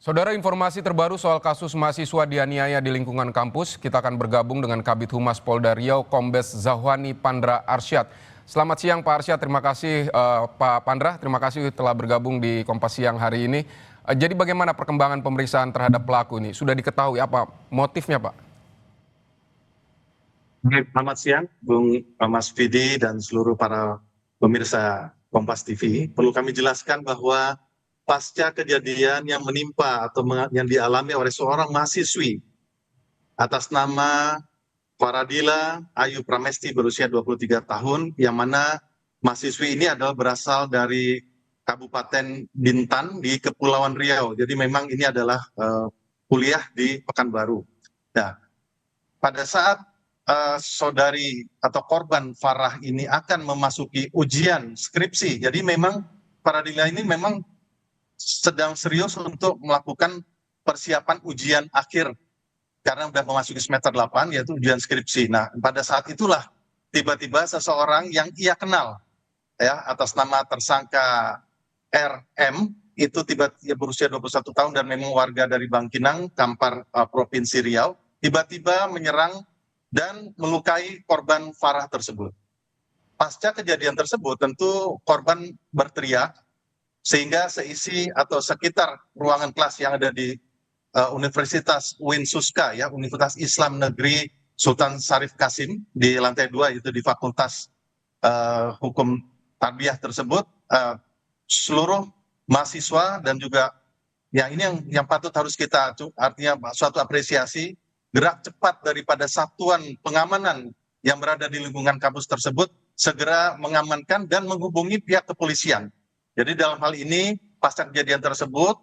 Saudara, informasi terbaru soal kasus mahasiswa dianiaya di lingkungan kampus, kita akan bergabung dengan Kabid Humas Polda Riau, Kombes Zahwani Pandra Arsyad. Selamat siang Pak Arsyad, terima kasih Pak Pandra, terima kasih telah bergabung di Kompas Siang hari ini. Jadi bagaimana perkembangan pemeriksaan terhadap pelaku ini? Sudah diketahui apa motifnya Pak? Selamat siang, Bung Mas Vidi dan seluruh para pemirsa Kompas TV. Perlu kami jelaskan bahwa pasca kejadian yang menimpa atau yang dialami oleh seorang mahasiswi atas nama Faradila Ayu Pramesti berusia 23 tahun, yang mana mahasiswi ini adalah berasal dari Kabupaten Bintan di Kepulauan Riau. Jadi memang ini adalah kuliah di Pekanbaru. Nah, pada saat saudari atau korban Farah ini akan memasuki ujian skripsi, jadi memang Faradila ini memang sedang serius untuk melakukan persiapan ujian akhir karena sudah memasuki semester 8 yaitu ujian skripsi. Nah, pada saat itulah tiba-tiba seseorang yang ia kenal ya atas nama tersangka RM itu tiba-tiba berusia 21 tahun dan memang warga dari Bangkinang, Kampar, Provinsi Riau, tiba-tiba menyerang dan melukai korban Farah tersebut. Pasca kejadian tersebut tentu korban berteriak sehingga seisi atau sekitar ruangan kelas yang ada di Universitas UIN Suska ya, Universitas Islam Negeri Sultan Syarif Kasim di lantai 2 itu di Fakultas Hukum Tarbiyah tersebut, seluruh mahasiswa dan juga ya ini yang patut harus kita artinya suatu apresiasi gerak cepat daripada satuan pengamanan yang berada di lingkungan kampus tersebut segera mengamankan dan menghubungi pihak kepolisian. Jadi dalam hal ini pasca kejadian tersebut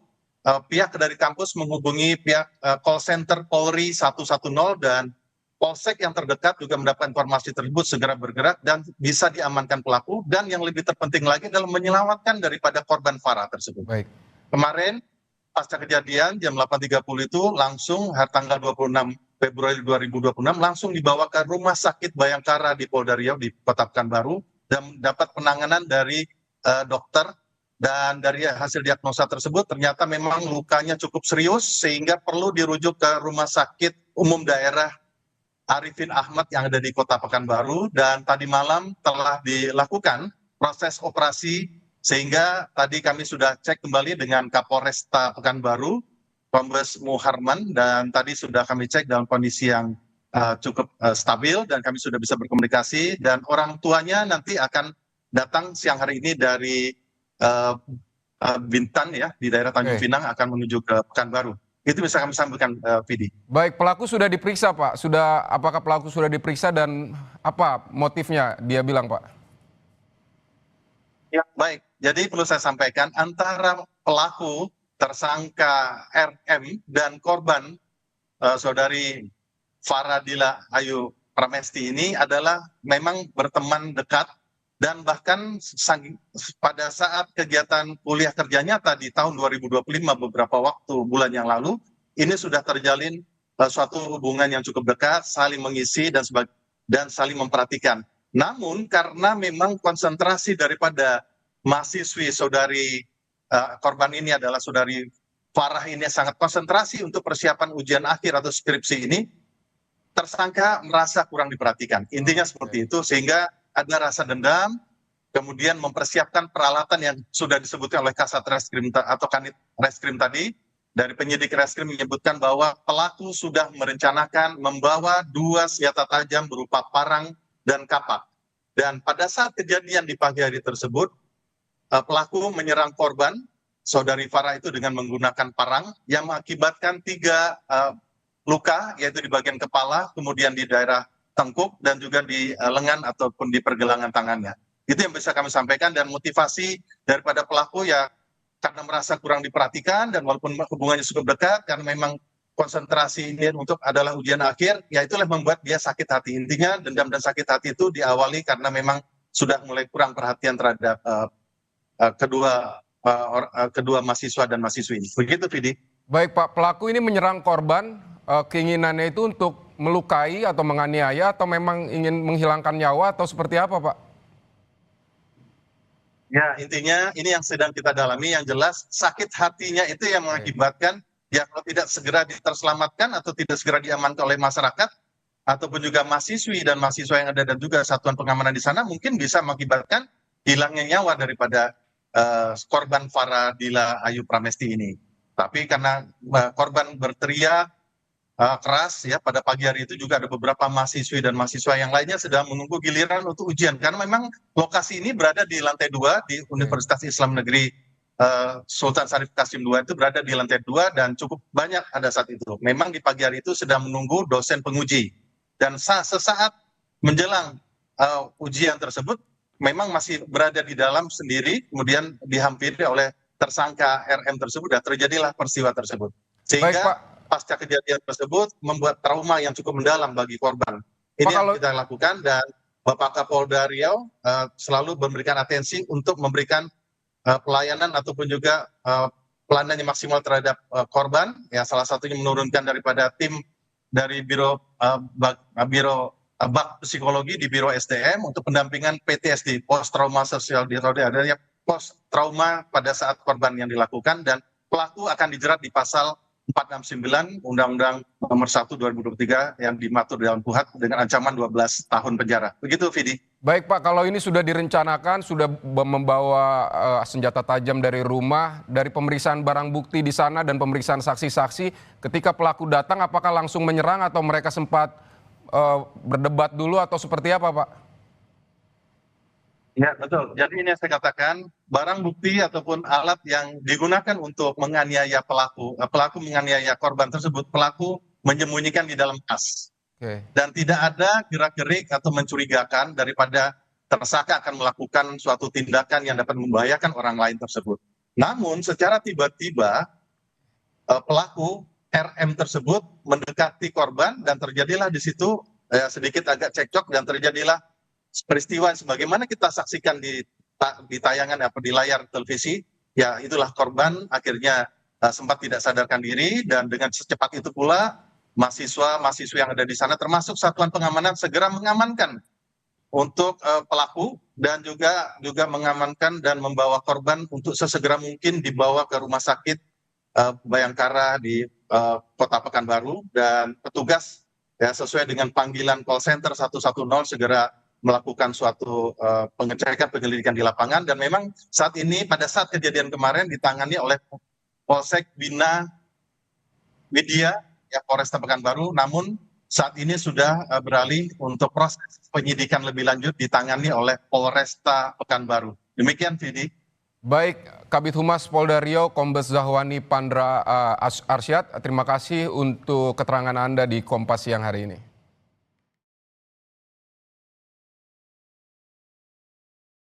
pihak dari kampus menghubungi pihak call center Polri 110 dan Polsek yang terdekat juga mendapat informasi tersebut segera bergerak dan bisa diamankan pelaku, dan yang lebih terpenting lagi adalah menyelamatkan daripada korban Farah tersebut. Baik. Kemarin pasca kejadian jam 8.30 itu langsung tanggal 26 Februari 2026 langsung dibawa ke Rumah Sakit Bayangkara di Polda Riau di Kota Pekanbaru dan mendapat penanganan dari dokter. Dan dari hasil diagnosa tersebut ternyata memang lukanya cukup serius sehingga perlu dirujuk ke Rumah Sakit Umum Daerah Arifin Ahmad yang ada di Kota Pekanbaru, dan tadi malam telah dilakukan proses operasi sehingga tadi kami sudah cek kembali dengan Kapolresta Pekanbaru, Kombes Muharman, dan tadi sudah kami cek dalam kondisi yang cukup stabil dan kami sudah bisa berkomunikasi, dan orang tuanya nanti akan datang siang hari ini dari Bintan ya di daerah Tanjung Pinang akan menuju ke Pekanbaru. Itu bisa kami sampaikan, Vidi. Baik, pelaku sudah diperiksa Pak. Apakah pelaku sudah diperiksa dan apa motifnya dia bilang Pak? Ya, baik. Jadi perlu saya sampaikan antara pelaku tersangka RM dan korban saudari Faradila Ayu Pramesti ini adalah memang berteman dekat. Dan bahkan pada saat kegiatan kuliah kerja nyata di tahun 2025 beberapa bulan yang lalu, ini sudah terjalin suatu hubungan yang cukup dekat, saling mengisi dan saling memperhatikan. Namun karena memang konsentrasi daripada mahasiswi saudari korban ini adalah saudari Farah ini sangat konsentrasi untuk persiapan ujian akhir atau skripsi ini, tersangka merasa kurang diperhatikan. Intinya seperti itu, sehingga ada rasa dendam, kemudian mempersiapkan peralatan yang sudah disebutkan oleh Kasat Reskrim atau Kanit Reskrim tadi. Dari penyidik Reskrim menyebutkan bahwa pelaku sudah merencanakan membawa 2 senjata tajam berupa parang dan kapak. Dan pada saat kejadian di pagi hari tersebut, pelaku menyerang korban, saudari Farah itu dengan menggunakan parang yang mengakibatkan 3 luka, yaitu di bagian kepala, kemudian di daerah tengkuk, dan juga di lengan ataupun di pergelangan tangannya. Itu yang bisa kami sampaikan, dan motivasi daripada pelaku ya karena merasa kurang diperhatikan, dan walaupun hubungannya cukup dekat, karena memang konsentrasi ini untuk adalah ujian akhir, ya itulah membuat dia sakit hati. Intinya dendam dan sakit hati itu diawali karena memang sudah mulai kurang perhatian terhadap kedua mahasiswa dan mahasiswi ini. Begitu, Vidi. Baik Pak, pelaku ini menyerang korban, keinginannya itu untuk melukai atau menganiaya atau memang ingin menghilangkan nyawa atau seperti apa Pak? Ya, intinya ini yang sedang kita dalami, yang jelas sakit hatinya itu yang mengakibatkan ya kalau tidak segera terselamatkan atau tidak segera diamankan oleh masyarakat ataupun juga mahasiswi dan mahasiswa yang ada dan juga satuan pengamanan di sana mungkin bisa mengakibatkan hilangnya nyawa daripada korban Faradila Ayu Pramesti ini. Tapi karena korban berteriak keras ya pada pagi hari itu, juga ada beberapa mahasiswi dan mahasiswa yang lainnya sedang menunggu giliran untuk ujian, karena memang lokasi ini berada di lantai 2 di Universitas Islam Negeri Sultan Syarif Qasim II, itu berada di lantai 2 dan cukup banyak pada saat itu. Memang di pagi hari itu sedang menunggu dosen penguji, dan sesaat menjelang ujian tersebut memang masih berada di dalam sendiri, kemudian dihampiri oleh tersangka RM tersebut dan terjadilah peristiwa tersebut. Baik, Sehingga Pak. pasca kejadian tersebut membuat trauma yang cukup mendalam bagi korban. Ini Pak, yang kita lakukan, dan Bapak Kapolda Riau selalu memberikan atensi untuk memberikan pelayanan ataupun juga pelayanan yang maksimal terhadap korban. Ya, salah satunya menurunkan daripada tim dari Biro Bak Psikologi di Biro SDM untuk pendampingan PTSD, post trauma sosial disorder, adanya post trauma pada saat korban yang dilakukan, dan pelaku akan dijerat di pasal 469 Undang-Undang Nomor 1 2023 yang dimatur dalam KUHP dengan ancaman 12 tahun penjara. Begitu, Vidi. Baik, Pak, kalau ini sudah direncanakan, sudah membawa senjata tajam dari rumah, dari pemeriksaan barang bukti di sana dan pemeriksaan saksi-saksi, ketika pelaku datang apakah langsung menyerang atau mereka sempat berdebat dulu atau seperti apa, Pak? Ya, betul. Jadi ini yang saya katakan, barang bukti ataupun alat yang digunakan untuk menganiaya pelaku menganiaya korban tersebut, pelaku menyembunyikan di dalam tas. Oke. Dan tidak ada gerak-gerik atau mencurigakan daripada tersangka akan melakukan suatu tindakan yang dapat membahayakan orang lain tersebut. Namun secara tiba-tiba pelaku RM tersebut mendekati korban dan terjadilah di situ sedikit agak cekcok, dan terjadilah peristiwa sebagaimana kita saksikan di tayangan di layar televisi. Ya, itulah korban akhirnya sempat tidak sadarkan diri, dan dengan secepat itu pula mahasiswa yang ada di sana termasuk satuan pengamanan segera mengamankan untuk pelaku, dan juga mengamankan dan membawa korban untuk sesegera mungkin dibawa ke rumah sakit Bayangkara di Kota Pekanbaru, dan petugas ya sesuai dengan panggilan call center 110 segera melakukan suatu pengecekan penyelidikan di lapangan. Dan memang saat ini pada saat kejadian kemarin ditangani oleh Polsek Bina Widya ya, Polresta Pekanbaru, namun saat ini sudah beralih untuk proses penyidikan lebih lanjut ditangani oleh Polresta Pekanbaru. Demikian, Vidi. Baik, Kabid Humas Polda Riau Kombes Zahwani Pandra Arsyad, terima kasih untuk keterangan Anda di Kompas siang hari ini.